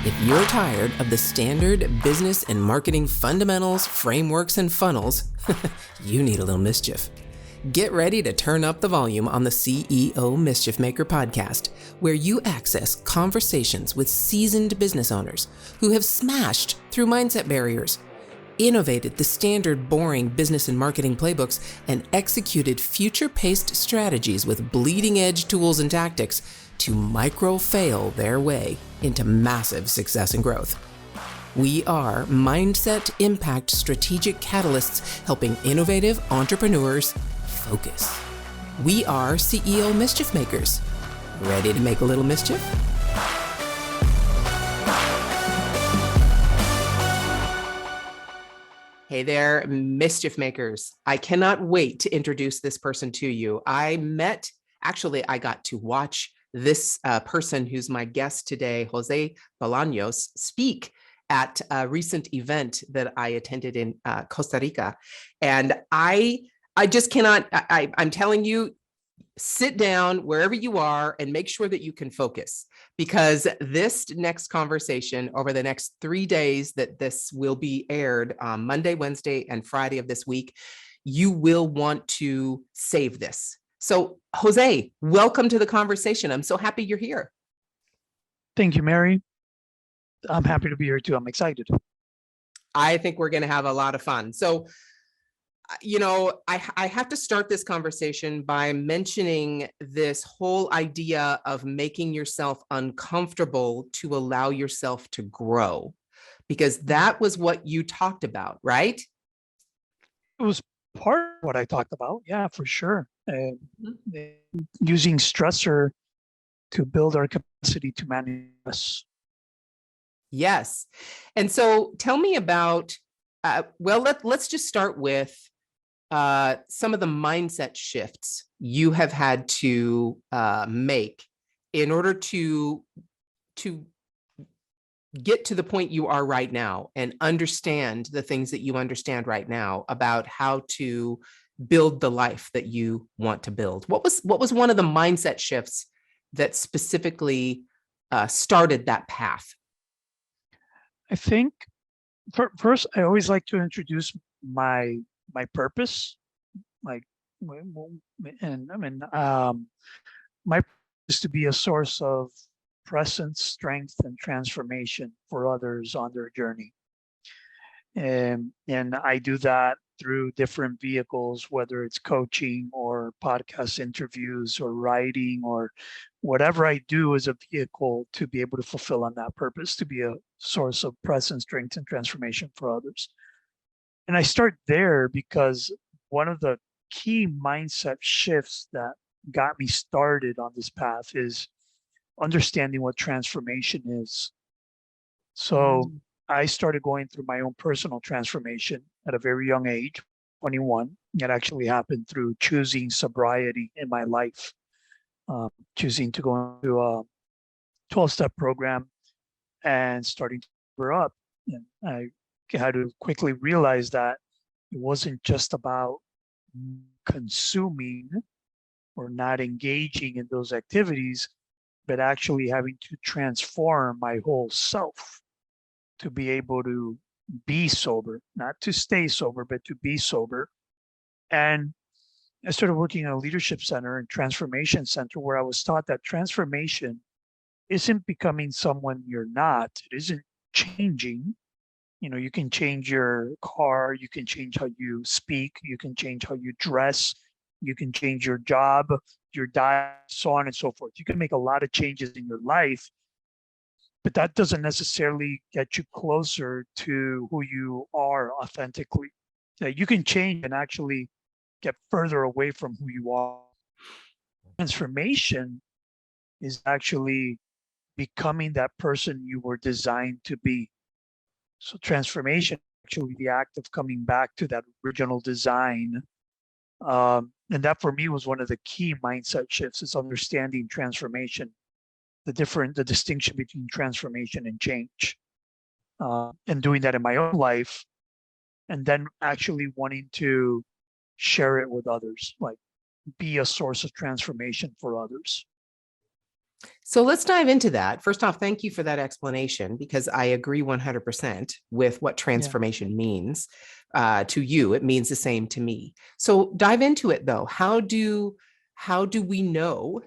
If you're tired of the standard business and marketing fundamentals, frameworks, and funnels, you need a little mischief. Get ready to turn up the volume on the CEO Mischief Maker podcast, where you access conversations with seasoned business owners who have smashed through mindset barriers, innovated the standard boring business and marketing playbooks, and executed future-paced strategies with bleeding-edge tools and tactics to micro-fail their way into massive success and growth. We are Mindset Impact Strategic Catalysts helping innovative entrepreneurs focus. We are CEO Mischief Makers. Ready to make a little mischief? Hey there, Mischief Makers. I cannot wait to introduce this person to you. I got to watch this person who's my guest today, Jose Bolaños, speak at a recent event that I attended in Costa Rica. And I just cannot, I'm telling you, sit down wherever you are and make sure that you can focus, because this next conversation over the next 3 days that this will be aired, Monday, Wednesday, and Friday of this week, you will want to save this. So Jose, welcome to the conversation. I'm so happy you're here. Thank you, Mary. I'm happy to be here too. I'm excited. I think we're going to have a lot of fun. So, I have to start this conversation by mentioning this whole idea of making yourself uncomfortable to allow yourself to grow, because that was what you talked about, right? It was part of what I talked about. Yeah, for sure. Using stressor to build our capacity to manage stress. Yes. And so tell me about, let's just start with some of the mindset shifts you have had to make in order to get to the point you are right now and understand the things that you understand right now about how to build the life that you want to build. What was one of the mindset shifts that specifically started that path? I think first, I always like to introduce my purpose. My purpose is to be a source of presence, strength, and transformation for others on their journey. And I do that through different vehicles, whether it's coaching or podcast interviews or writing, or whatever I do is a vehicle to be able to fulfill on that purpose, to be a source of presence, strength, and transformation for others. And I start there because one of the key mindset shifts that got me started on this path is understanding what transformation is. So I started going through my own personal transformation at a very young age, 21. It actually happened through choosing sobriety in my life, choosing to go into a 12-step program and starting to grow up. And I had to quickly realize that it wasn't just about consuming or not engaging in those activities, but actually having to transform my whole self to be able to be sober, not to stay sober, but to be sober. And I started working in a leadership center and transformation center, where I was taught that transformation isn't becoming someone you're not. It isn't changing. You can change your car, you can change how you speak, you can change how you dress, you can change your job, your diet, so on and so forth. You can make a lot of changes in your life, but that doesn't necessarily get you closer to who you are authentically. You can change and actually get further away from who you are. Transformation is actually becoming that person you were designed to be. So transformation, actually the act of coming back to that original design. And that for me was one of the key mindset shifts, is understanding transformation, the distinction between transformation and change, and doing that in my own life, and then actually wanting to share it with others, like be a source of transformation for others. So let's dive into that. First off, thank you for that explanation because I agree 100% with what Yeah. transformation means to you. It means the same to me. So dive into it though. How do we know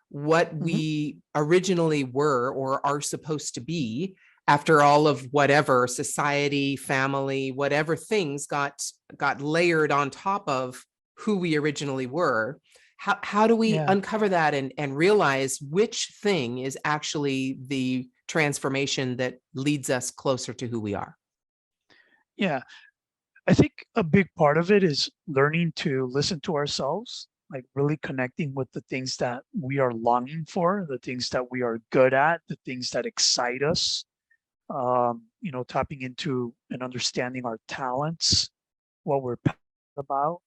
what Mhm. we originally were or are supposed to be after all of whatever society, family, whatever things got layered on top of who we originally were? How do we Yeah. uncover that and realize which thing is actually the transformation that leads us closer to who we are? Yeah. I think a big part of it is learning to listen to ourselves, like really connecting with the things that we are longing for, the things that we are good at, the things that excite us. Tapping into and understanding our talents, what we're passionate about.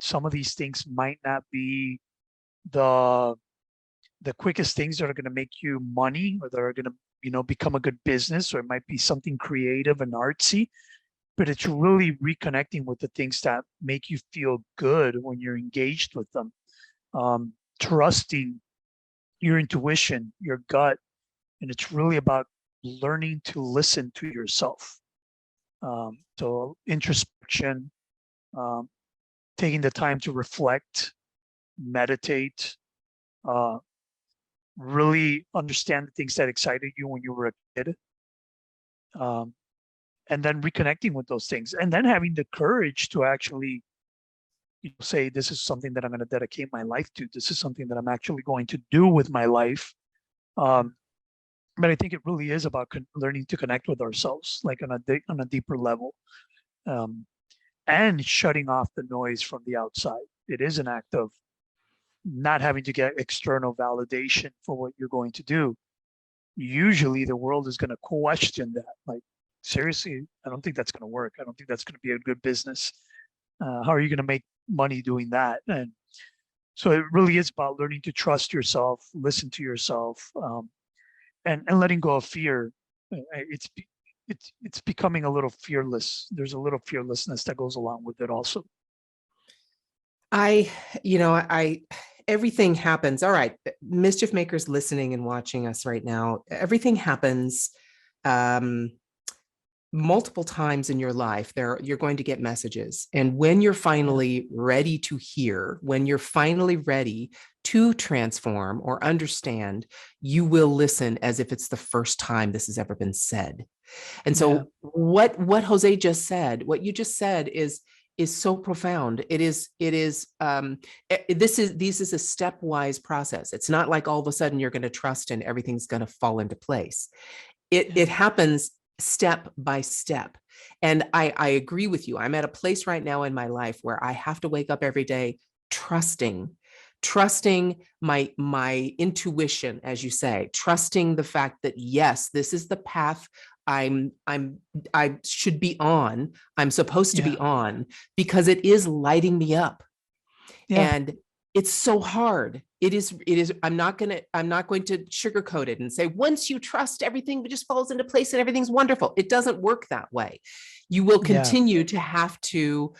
Some of these things might not be the the quickest things that are going to make you money or that are going to become a good business, or it might be something creative and artsy, but it's really reconnecting with the things that make you feel good when you're engaged with them. Trusting your intuition, your gut, and it's really about learning to listen to yourself. So introspection, um, taking the time to reflect, meditate, uh, really understand the things that excited you when you were a kid, um, and then reconnecting with those things, and then having the courage to actually say, this is something that I'm going to dedicate my life to. This is something that I'm actually going to do with my life. Um, but I think it really is about learning to connect with ourselves, like on a deeper level, um, and shutting off the noise from the outside. It is an act of not having to get external validation for what you're going to do. Usually the world is going to question that. Like, seriously, I don't think that's going to work. I don't think that's going to be a good business. How are you going to make money doing that? And so it really is about learning to trust yourself, listen to yourself, and letting go of fear. It's becoming a little fearless. There's a little fearlessness that goes along with it also. I, I everything happens. All right, mischief makers listening and watching us right now, everything happens um multiple times in your life. You're going to get messages, and when you're Yeah. finally ready to hear, when you're finally ready to transform or understand, you will listen as if it's the first time this has ever been said. And Yeah. so what Jose just said, what you just said is so profound. This is a stepwise process. It's not like all of a sudden you're going to trust and everything's going to fall into place. it Yeah. it happens step by step. And I agree with you. I'm at a place right now in my life where I have to wake up every day trusting, trusting my intuition, as you say, trusting the fact that yes, this is the path I should be on, I'm supposed to Yeah. be on, because it is lighting me up. Yeah. And it's so hard. It is I'm not going to sugarcoat it and say once you trust, everything just falls into place and everything's wonderful. It doesn't work that way. You will Yeah. continue to have to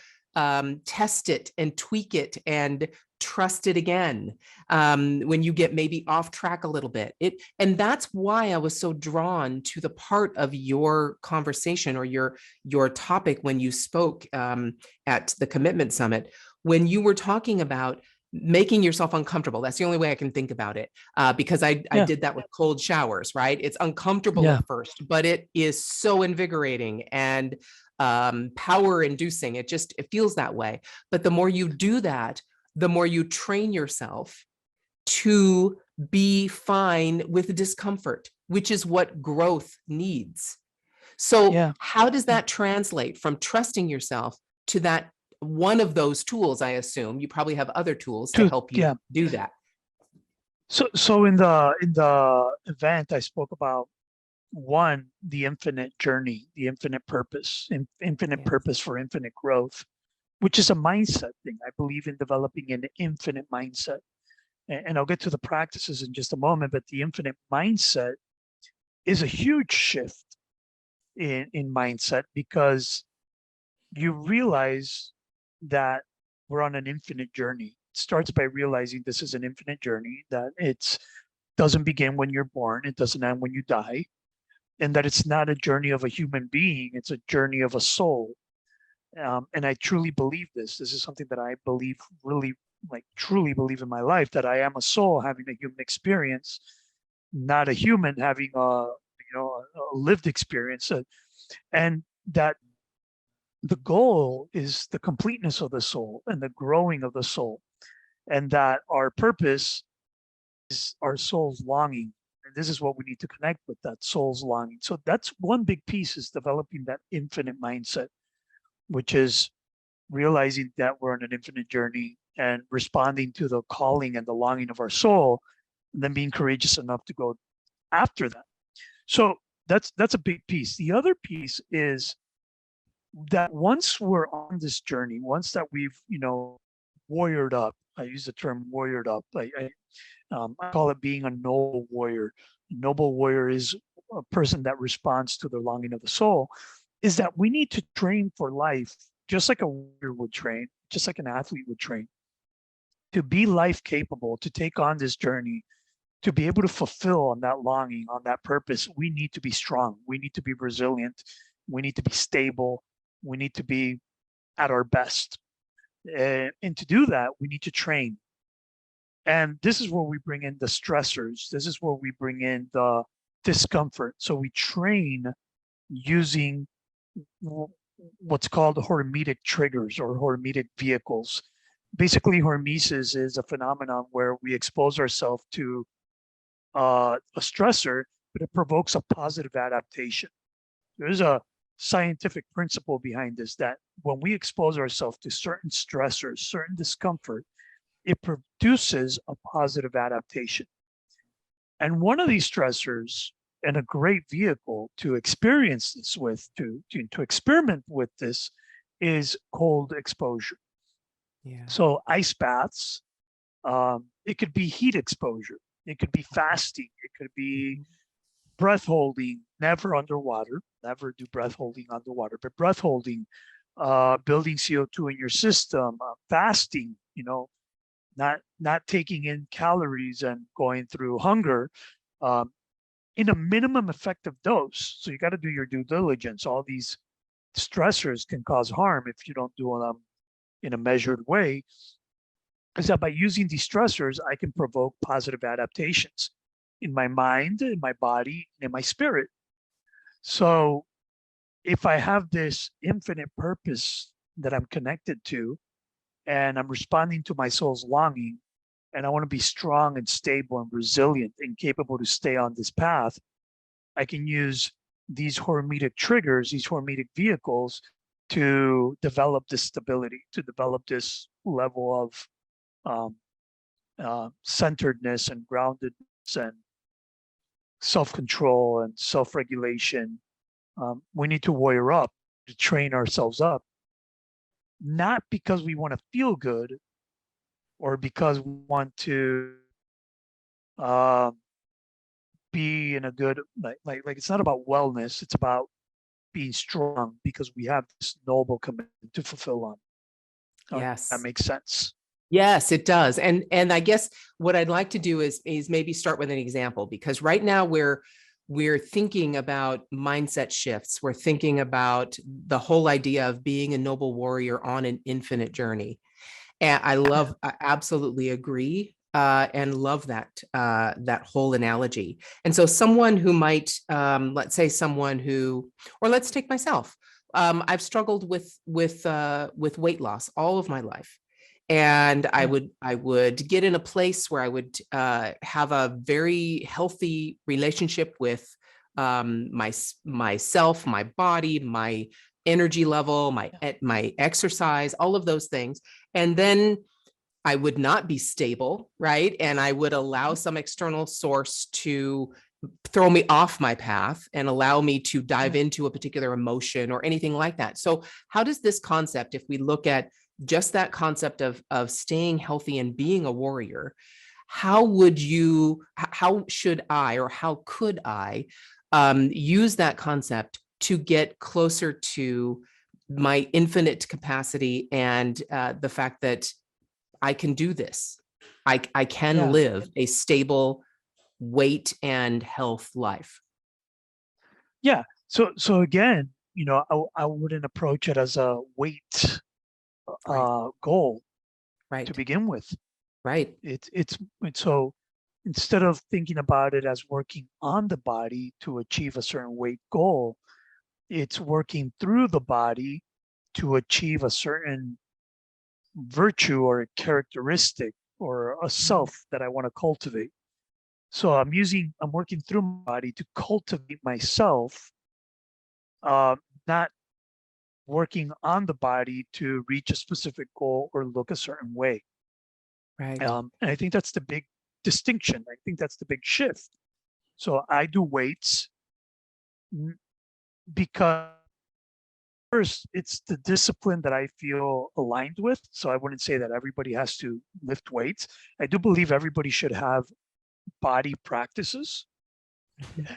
test it and tweak it and trust it again when you get maybe off track a little bit. And that's why I was so drawn to the part of your conversation or your topic when you spoke at the Commitment Summit, when you were talking about making yourself uncomfortable. That's the only way I can think about it, because I Yeah. did that with cold showers, right? It's uncomfortable Yeah. at first, but it is so invigorating and power inducing. It feels that way. But the more you do that, the more you train yourself to be fine with discomfort, which is what growth needs. So Yeah. how does that translate from trusting yourself to that one of those tools? I assume you probably have other tools to help you Yeah. do that. So in the event, I spoke about one, the infinite journey, the infinite purpose, infinite Yes. purpose for infinite growth, which is a mindset thing. I believe in developing an infinite mindset. And I'll get to the practices in just a moment, but the infinite mindset is a huge shift in mindset, because you realize that we're on an infinite journey. It starts by realizing this is an infinite journey, that it's doesn't begin when you're born. It doesn't end when you die. And that it's not a journey of a human being. It's a journey of a soul. And I truly believe this. This is something that I believe really, like truly believe in my life, that I am a soul having a human experience, not a human having a lived experience. And that the goal is the completeness of the soul and the growing of the soul, and that our purpose is our soul's longing. And this is what we need to connect with, that soul's longing. So that's one big piece, is developing that infinite mindset, which is realizing that we're on an infinite journey and responding to the calling and the longing of our soul, and then being courageous enough to go after that. So that's a big piece. The other piece is that once we're on this journey, once that we've, warriored up, I use the term warriored up. I call it being a noble warrior. A noble warrior is a person that responds to the longing of the soul, is that we need to train for life, just like a warrior would train, just like an athlete would train, to be life capable, to take on this journey, to be able to fulfill on that longing, on that purpose. We need to be strong. We need to be resilient. We need to be stable. We need to be at our best. And to do that, we need to train. And this is where we bring in the stressors. This is where we bring in the discomfort. So we train using what's called hormetic triggers or hormetic vehicles. Basically, hormesis is a phenomenon where we expose ourselves to a stressor, but it provokes a positive adaptation. There's a scientific principle behind this, that when we expose ourselves to certain stressors, certain discomfort, it produces a positive adaptation. And one of these stressors, and a great vehicle to experience this with, to experiment with this, is cold exposure. Yeah. So ice baths, it could be heat exposure, it could be fasting, it could be breath holding, never underwater, never do breath holding underwater, but breath holding, building CO2 in your system, fasting, not taking in calories and going through hunger, in a minimum effective dose. So you got to do your due diligence. All these stressors can cause harm if you don't do them in a measured way. Is that by using these stressors, I can provoke positive adaptations in my mind, in my body, and in my spirit. So if I have this infinite purpose that I'm connected to, and I'm responding to my soul's longing, and I want to be strong and stable and resilient and capable to stay on this path, I can use these hormetic triggers, these hormetic vehicles, to develop this stability, to develop this level of centeredness and groundedness and self-control and self-regulation. We need to warrior up, to train ourselves up, not because we want to feel good or because we want to be in a good, like it's not about wellness, it's about being strong because we have this noble commitment to fulfill on. Yes. That makes sense. Yes, it does. And I guess what I'd like to do is maybe start with an example, because right now we're thinking about mindset shifts. We're thinking about the whole idea of being a noble warrior on an infinite journey. And I absolutely agree, and love that whole analogy. And so someone who might, let's say someone who, or let's take myself. I've struggled with weight loss all of my life. And I would get in a place where I would have a very healthy relationship with myself, my body, my energy level, my exercise, all of those things. And then I would not be stable, right? And I would allow some external source to throw me off my path and allow me to dive into a particular emotion or anything like that. So how does this concept, if we look at just that concept of staying healthy and being a warrior, how should I, or how could I use that concept to get closer to my infinite capacity and the fact that I can do this? I can live a stable, weight and health life. Yeah. So again, I wouldn't approach it as a weight goal to Right. begin with. Right. It's so instead of thinking about it as working on the body to achieve a certain weight goal, it's working through the body to achieve a certain virtue or a characteristic or a self that I want to cultivate. So I'm working through my body to cultivate myself, not working on the body to reach a specific goal or look a certain way. Right. And I think that's the big distinction. I think that's the big shift. So I do weights because first, it's the discipline that I feel aligned with. So I wouldn't say that everybody has to lift weights. I do believe everybody should have body practices,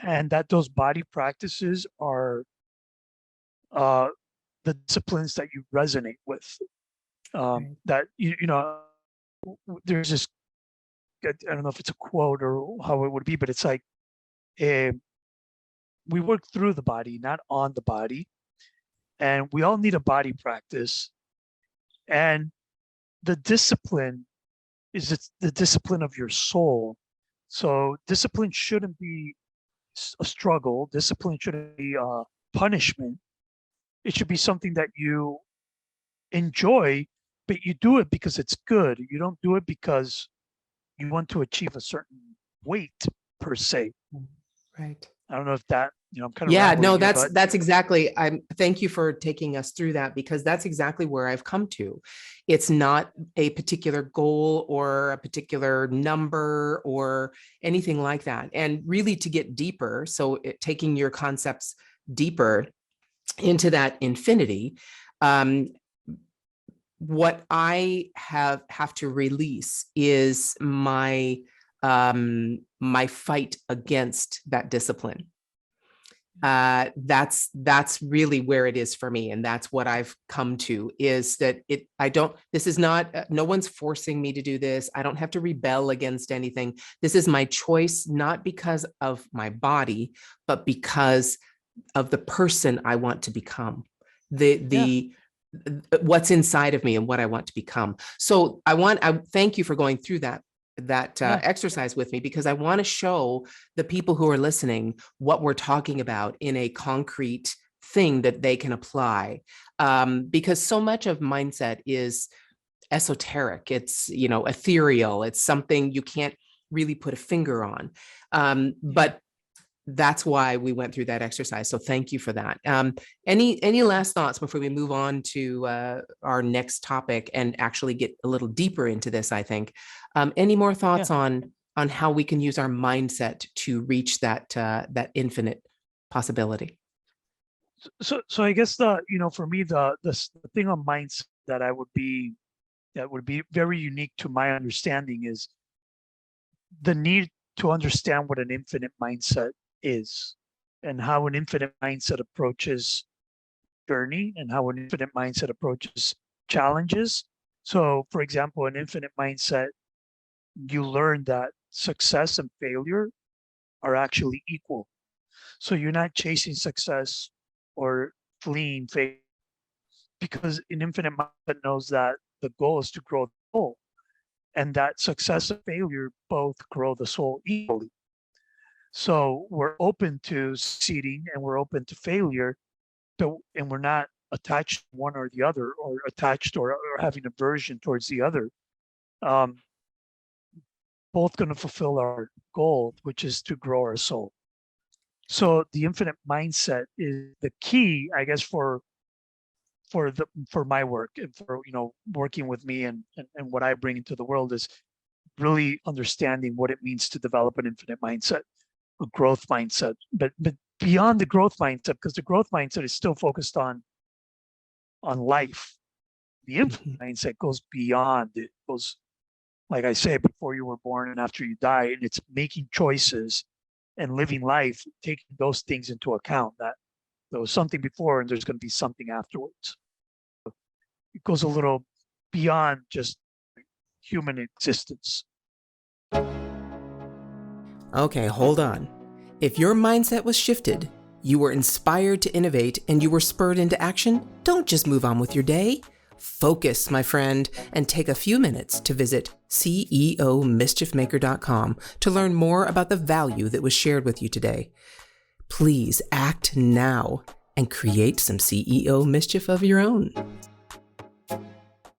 and that those body practices are uh, the disciplines that you resonate with. Right. That there's this. I don't know if it's a quote or how it would be, but it's like uh, we work through the body, not on the body, and we all need a body practice. And the discipline is it's the discipline of your soul. So discipline shouldn't be a struggle. Discipline shouldn't be a punishment. It should be something that you enjoy, but you do it because it's good. You don't do it because you want to achieve a certain weight per se. Right. I don't know if that, I'm kind of Yeah, rambling no, here, that's but that's exactly. Thank you for taking us through that, because that's exactly where I've come to. It's not a particular goal or a particular number or anything like that. And really to get deeper, so taking your concepts deeper into that infinity, um, what I have to release is my fight against that discipline. That's really where it is for me, and that's what I've come to, is that this is not, no one's forcing me to do this. I don't have to rebel against anything. This is my choice, not because of my body, but because of the person I want to become, yeah, the what's inside of me and what I want to become. So I thank you for going through that yeah, exercise with me, because I want to show the people who are listening what we're talking about in a concrete thing that they can apply. Because so much of mindset is esoteric. It's, ethereal. It's something you can't really put a finger on. yeah. But that's why we went through that exercise. So thank you for that. Any last thoughts before we move on to our next topic and actually get a little deeper into this? I think. Any more thoughts Yeah. on how we can use our mindset to reach that infinite possibility? So I guess for me, the thing on mindset that would be very unique to my understanding is the need to understand what an infinite mindset is and how an infinite mindset approaches journey and how an infinite mindset approaches challenges. So, for example, an infinite mindset, you learn that success and failure are actually equal. So you're not chasing success or fleeing failure, because an infinite mindset knows that the goal is to grow the soul, and that success and failure both grow the soul equally. So we're open to succeeding and we're open to failure, and we're not attached to one or the other, or attached or having aversion towards the other. Um, both going to fulfill our goal, which is to grow our soul. So the infinite mindset is the key, I guess, for my work and for working with me and what I bring into the world is really understanding what it means to develop an infinite mindset, a growth mindset, but beyond the growth mindset, because the growth mindset is still focused on life. The infinite mindset goes beyond it. Goes, like I say, before you were born and after you die, and it's making choices and living life, taking those things into account, that there was something before and there's going to be something afterwards. It goes a little beyond just human existence. Okay, hold on. If your mindset was shifted, you were inspired to innovate, and you were spurred into action, don't just move on with your day. Focus, my friend, and take a few minutes to visit CEOmischiefmaker.com to learn more about the value that was shared with you today. Please act now and create some CEO mischief of your own.